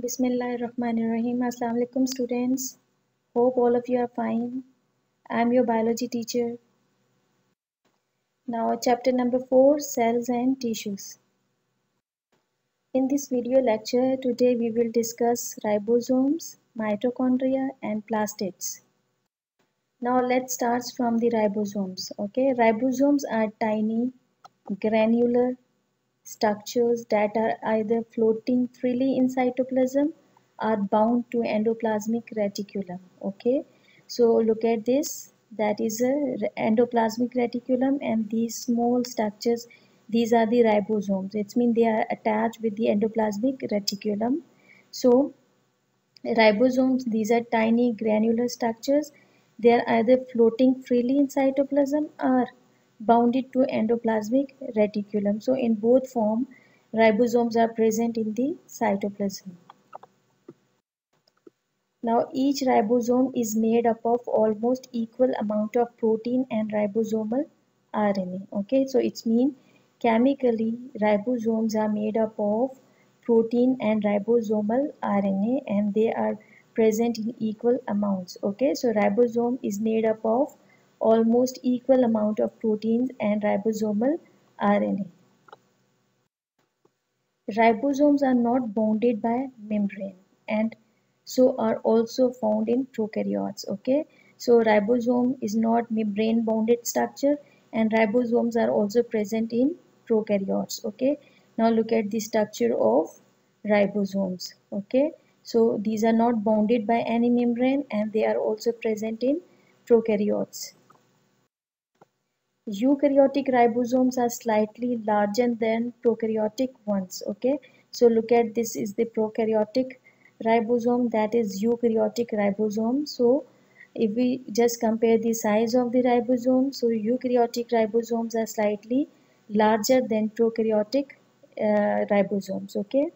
Bismillahirrahmanirrahim. Assalamu alaikum students. Hope all of you are fine. I am your biology teacher. Now chapter number 4, cells and tissues. In this video lecture today we will discuss ribosomes, mitochondria and plastids. Now let's start from the ribosomes. Okay, ribosomes are tiny granular structures that are either floating freely in cytoplasm or bound to endoplasmic reticulum. Okay, so look at this, that is a endoplasmic reticulum, and these small structures, these are the ribosomes. It means they are attached with the endoplasmic reticulum. So ribosomes, these are tiny granular structures. They are either floating freely in cytoplasm or bounded to endoplasmic reticulum. So in both form, ribosomes are present in the cytoplasm. Now each ribosome is made up of almost equal amount of protein and ribosomal RNA. Okay, so it means chemically ribosomes are made up of protein and ribosomal RNA, and they are present in equal amounts. Okay, so ribosome is made up of almost equal amount of proteins and ribosomal RNA. Ribosomes are not bounded by membrane and so are also found in prokaryotes. Okay, so ribosome is not membrane bounded structure, and ribosomes are also present in prokaryotes. Okay, now look at the structure of ribosomes. Okay, so these are not bounded by any membrane and they are also present in prokaryotes. Eukaryotic ribosomes are slightly larger than prokaryotic ones. Okay, so look at this is the prokaryotic ribosome, that is eukaryotic ribosome. So if we just compare the size of the ribosome, so eukaryotic ribosomes are slightly larger than prokaryotic ribosomes. Okay,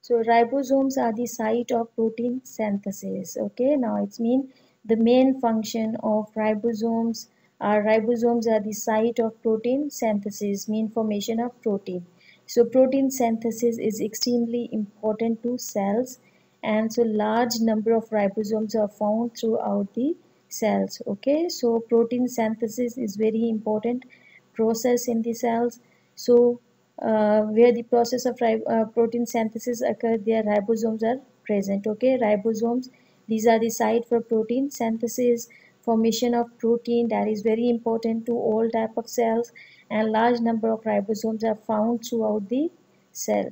so ribosomes are the site of protein synthesis. Okay, now it's mean the main function of ribosomes are the site of protein synthesis, mean formation of protein. So protein synthesis is extremely important to cells, and so large number of ribosomes are found throughout the cells. Okay, so protein synthesis is very important process in the cells. So where the process of protein synthesis occur, their ribosomes are present. Okay, ribosomes, these are the site for protein synthesis, formation of protein, that is very important to all type of cells, and large number of ribosomes are found throughout the cell.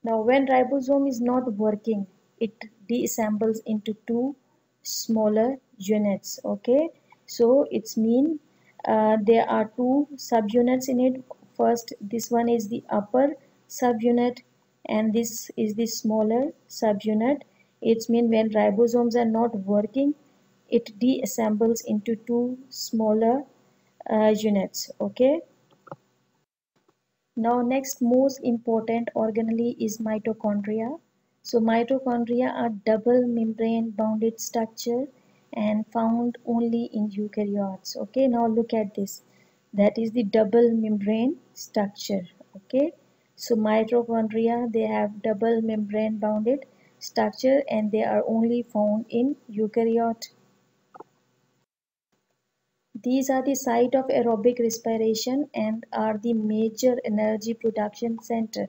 Now when ribosome is not working, it deassembles into two smaller units. Okay, so it's mean there are two subunits in it. First, this one is the upper subunit and this is the smaller subunit. It's mean when ribosomes are not working, it deassembles into two smaller units. Okay, now next most important organelle is mitochondria. So mitochondria are double membrane bounded structure and found only in eukaryotes. Okay, now look at this. That is the double membrane structure. Okay, so mitochondria, they have double membrane bounded structure and they are only found in eukaryote. These are the site of aerobic respiration and are the major energy production center.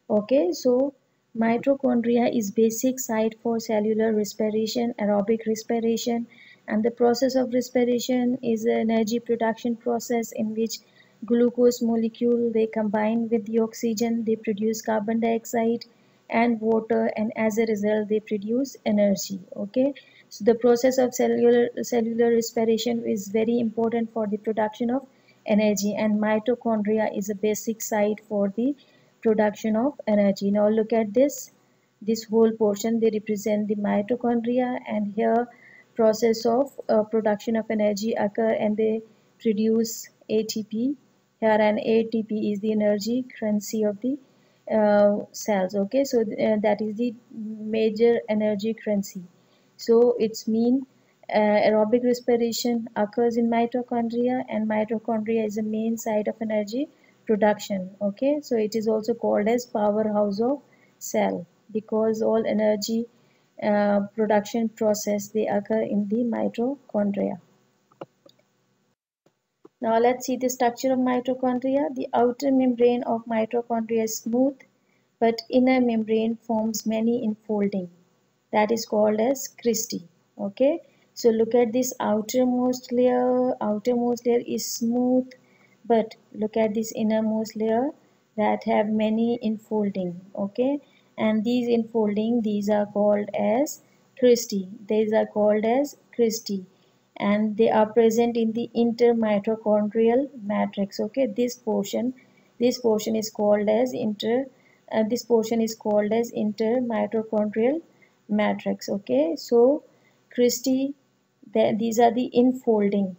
Okay, so mitochondria is basic site for cellular respiration, aerobic respiration, and the process of respiration is an energy production process in which glucose molecule, they combine with the oxygen, they produce carbon dioxide and water, and as a result they produce energy. Okay, so the process of cellular respiration is very important for the production of energy, and mitochondria is a basic site for the production of energy. Now look at this whole portion, they represent the mitochondria, and here process of production of energy occur and they produce ATP here, and ATP is the energy currency of the cells. Okay, so that is the major energy currency. So it's mean aerobic respiration occurs in mitochondria, and mitochondria is the main site of energy production. Okay, so it is also called as powerhouse of cell because all energy production process they occur in the mitochondria. Now let's see the structure of mitochondria. The outer membrane of mitochondria is smooth, but inner membrane forms many enfolding. That is called as cristae. Okay, so look at this outermost layer. Outermost layer is smooth, but look at this innermost layer that have many enfolding. Okay, and these enfolding, these are called as cristae. These are called as cristae, and they are present in the intermitochondrial matrix. Okay, this portion is called as intermitochondrial matrix. Okay, so cristae, these are the enfolding,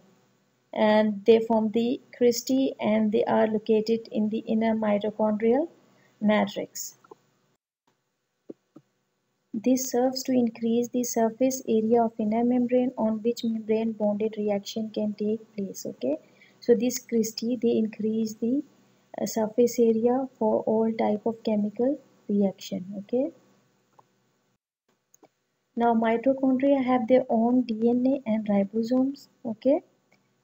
and they form the cristae, and they are located in the inner mitochondrial matrix. This serves to increase the surface area of inner membrane on which membrane bonded reaction can take place. Okay, so this cristae they increase the surface area for all type of chemical reaction. Okay, now mitochondria have their own DNA and ribosomes. Okay,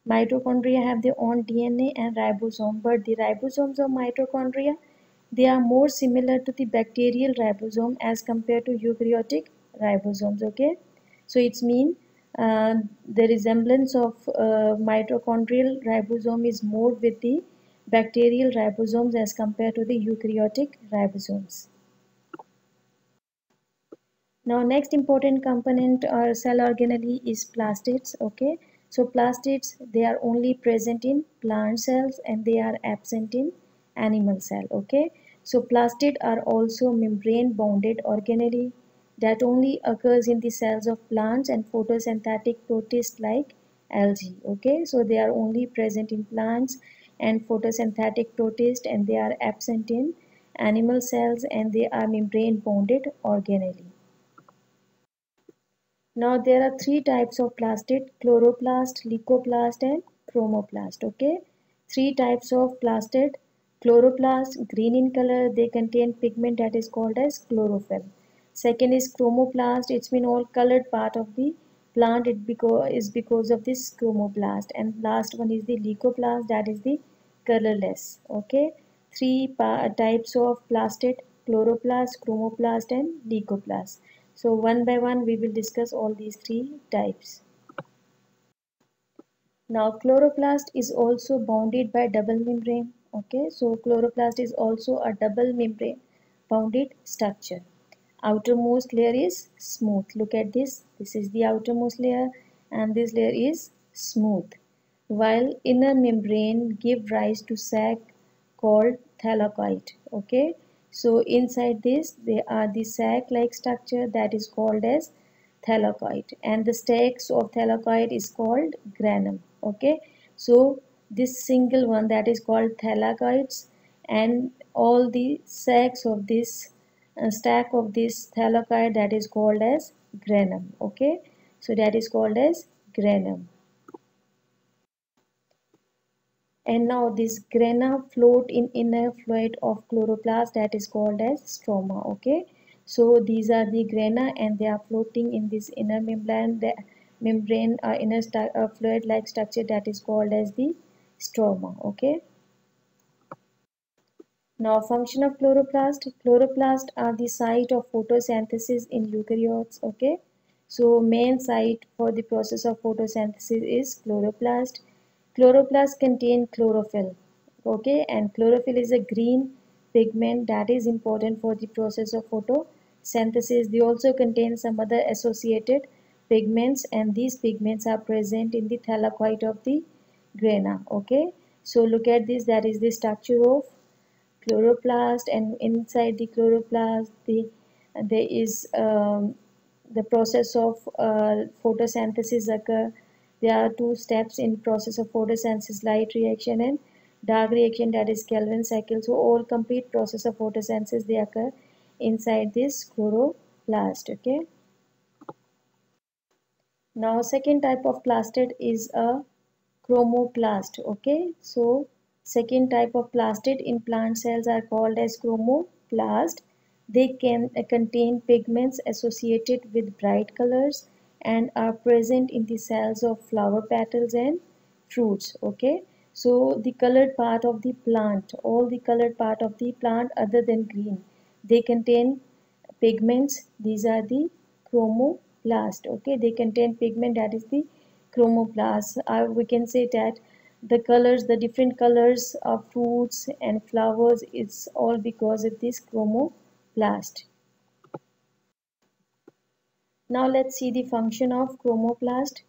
mitochondria have their own DNA and ribosome, but the ribosomes of mitochondria they are more similar to the bacterial ribosome as compared to eukaryotic ribosomes. Okay, so it's mean the resemblance of mitochondrial ribosome is more with the bacterial ribosomes as compared to the eukaryotic ribosomes. Now next important component or cell organelle is plastids. Okay, so plastids they are only present in plant cells and they are absent in animal cell. Okay, so plastid are also membrane bounded organelle that only occurs in the cells of plants and photosynthetic protists like algae. Okay, so they are only present in plants and photosynthetic protists and they are absent in animal cells and they are membrane bounded organelle. Now there are three types of plastid: chloroplast, leucoplast and chromoplast. Okay, three types of plastid. Chloroplast, green in color, they contain pigment that is called as chlorophyll. Second is chromoplast, it's been all colored part of the plant, is because of this chromoplast. And last one is the leucoplast, that is the colorless. Okay, three types of plastid: chloroplast, chromoplast and leucoplast. So one by one we will discuss all these three types. Now chloroplast is also bounded by double membrane. Okay, so chloroplast is also a double membrane bounded structure. Outermost layer is smooth. Look at this. This is the outermost layer and this layer is smooth. While inner membrane give rise to sac called thylakoid. Okay, so inside this there are the sac like structure that is called as thylakoid, and the stakes of thylakoid is called granum. Okay, so this single one that is called thylakoids, and all the sacs of this stack of this thylakoid that is called as granum. Okay, so that is called as granum. And now this grana float in inner fluid of chloroplast that is called as stroma. Okay, so these are the grana and they are floating in this inner membrane, inner fluid like structure that is called as the stroma. Okay, now function of chloroplast. Chloroplast are the site of photosynthesis in eukaryotes. Okay, so main site for the process of photosynthesis is chloroplast. Chloroplast contain chlorophyll. Okay, and chlorophyll is a green pigment that is important for the process of photosynthesis. They also contain some other associated pigments, and these pigments are present in the thylakoid of the grana. Okay, so look at this, that is the structure of chloroplast, and inside the chloroplast there is the process of photosynthesis occur. There are two steps in process of photosynthesis: light reaction and dark reaction, that is Calvin cycle. So all complete process of photosynthesis they occur inside this chloroplast. Okay, now second type of plastid is a chromoplast. Okay, so Second type of plastid in plant cells are called as chromoplast. They can contain pigments associated with bright colors and are present in the cells of flower petals and fruits. Okay, so the colored part of the plant, all the colored part of the plant other than green, they contain pigments. These are the chromoplast. Okay, they contain pigment, that is the chromoplast. We can say that the colors, the different colors of fruits and flowers, it's all because of this chromoplast. Now let's see the function of chromoplast.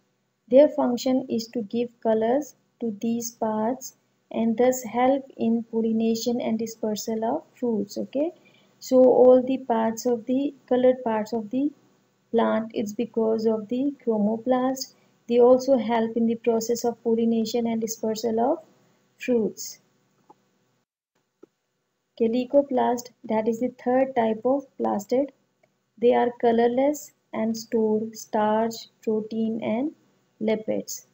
Their function is to give colors to these parts and thus help in pollination and dispersal of fruits. Okay, so all the parts of the colored parts of the plant, it's because of the chromoplast. They also help in the process of pollination and dispersal of fruits. Chelicoplast, that is the third type of plastid. They are colorless and store starch, protein and lipids.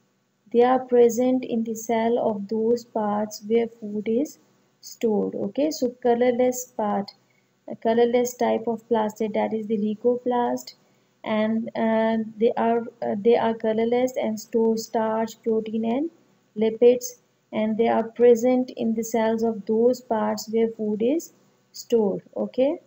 They are present in the cell of those parts where food is stored. Okay, so colorless part, a colorless type of plastid, that is the leucoplast, and they are colorless and store starch, protein and lipids, and they are present in the cells of those parts where food is stored. Okay.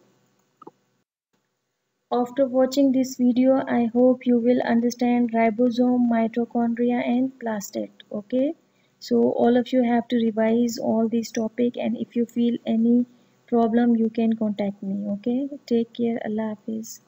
After watching this video, I hope you will understand ribosome, mitochondria and plastid. Okay, so all of you have to revise all these topic, and if you feel any problem you can contact me. Okay, take care. Allah Hafiz.